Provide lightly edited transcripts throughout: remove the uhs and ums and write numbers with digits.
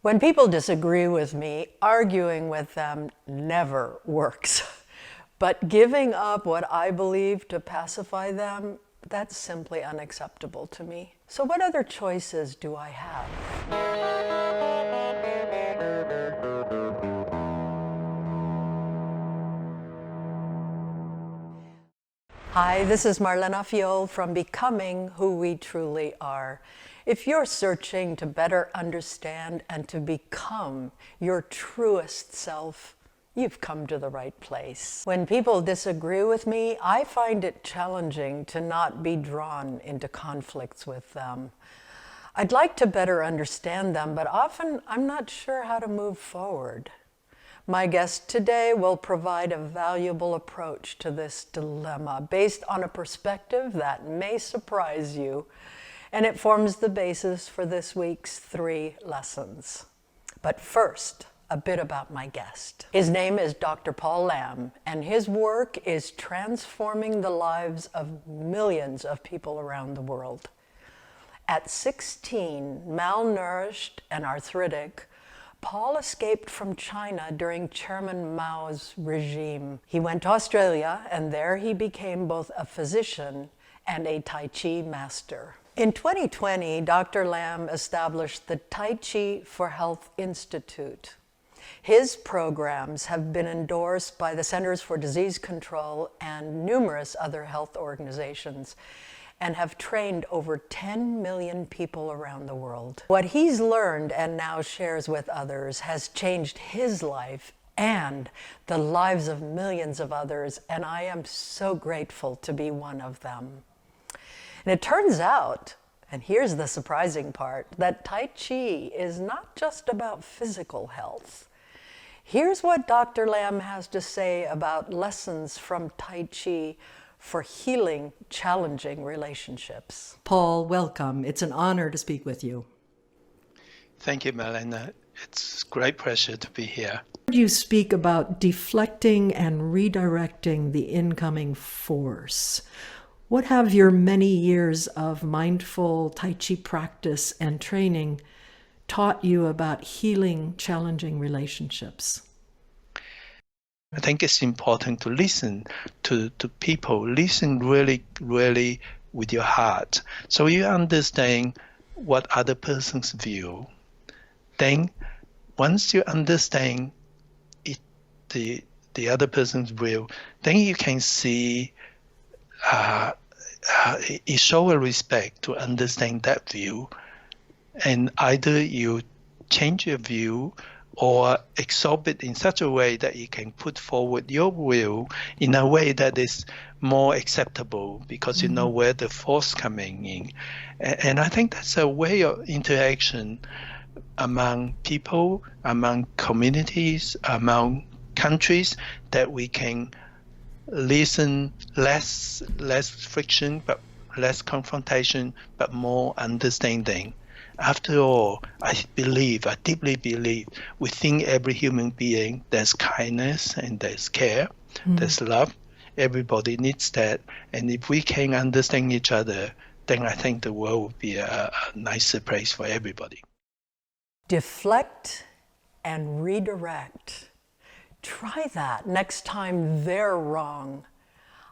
When people disagree with me, arguing with them never works. But giving up what I believe to pacify them, that's simply unacceptable to me. So what other choices do I have? Hi, this is Marlena Fiol from Becoming Who We Truly Are. If you're searching to better understand and to become your truest self, you've come to the right place. When people disagree with me, I find it challenging to not be drawn into conflicts with them. I'd like to better understand them, but often I'm not sure how to move forward. My guest today will provide a valuable approach to this dilemma based on a perspective that may surprise you, and it forms the basis for this week's 3 lessons. But first, a bit about my guest. His name is Dr. Paul Lam, and his work is transforming the lives of millions of people around the world. At 16, malnourished and arthritic, Paul escaped from China during Chairman Mao's regime. He went to Australia, and there he became both a physician and a Tai Chi master. In 2020, Dr. Lam established the Tai Chi for Health Institute. His programs have been endorsed by the Centers for Disease Control and numerous other health organizations, and have trained over 10 million people around the world. What he's learned and now shares with others has changed his life and the lives of millions of others, and I am so grateful to be one of them. And it turns out, and here's the surprising part, that Tai Chi is not just about physical health. Here's what Dr. Lam has to say about lessons from Tai Chi for healing challenging relationships. Paul, welcome. It's an honor to speak with you. Thank you, Marlena. It's a great pleasure to be here. You speak about deflecting and redirecting the incoming force. What have your many years of mindful Tai Chi practice and training taught you about healing challenging relationships? I think it's important to listen to people. Listen really, really with your heart. So you understand what other person's view. Then once you understand the other person's view, then you can see it show a respect to understand that view. And either you change your view or absorb it in such a way that you can put forward your will in a way that is more acceptable because you know where the force coming in. And I think that's a way of interaction among people, among communities, among countries, that we can listen less friction, but less confrontation, but more understanding. After all, I deeply believe, within every human being, there's kindness and there's care, there's love. Everybody needs that. And if we can understand each other, then I think the world will be a nicer place for everybody. Deflect and redirect. Try that next time they're wrong.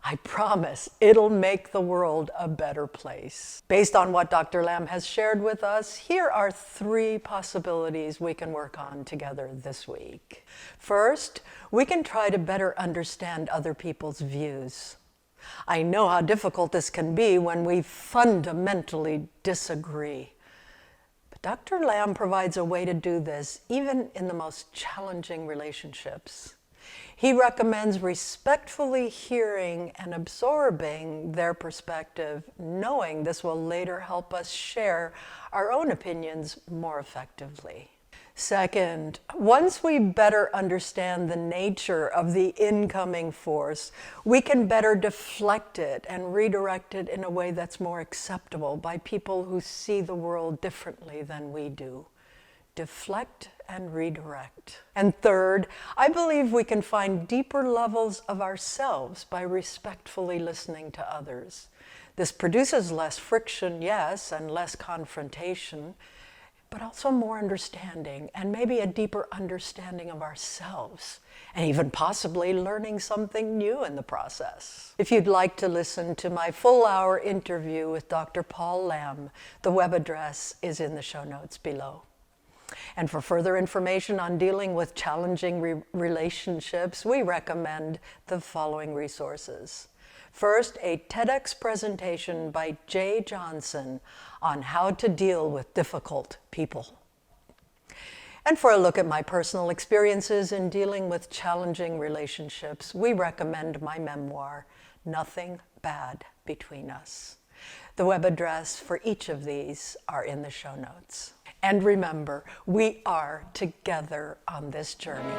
I promise it'll make the world a better place. Based on what Dr. Lam has shared with us, here are 3 possibilities we can work on together this week. First, we can try to better understand other people's views. I know how difficult this can be when we fundamentally disagree. But Dr. Lam provides a way to do this even in the most challenging relationships. He recommends respectfully hearing and absorbing their perspective, knowing this will later help us share our own opinions more effectively. Second, once we better understand the nature of the incoming force, we can better deflect it and redirect it in a way that's more acceptable by people who see the world differently than we do. Deflect and redirect. And third, I believe we can find deeper levels of ourselves by respectfully listening to others. This produces less friction, yes, and less confrontation, but also more understanding, and maybe a deeper understanding of ourselves, and even possibly learning something new in the process. If you'd like to listen to my full-hour interview with Dr. Paul Lamb, the web address is in the show notes below. And for further information on dealing with challenging relationships, we recommend the following resources. First, a TEDx presentation by Jay Johnson on how to deal with difficult people. And for a look at my personal experiences in dealing with challenging relationships, we recommend my memoir, Nothing Bad Between Us. The web address for each of these are in the show notes. And remember, we are together on this journey.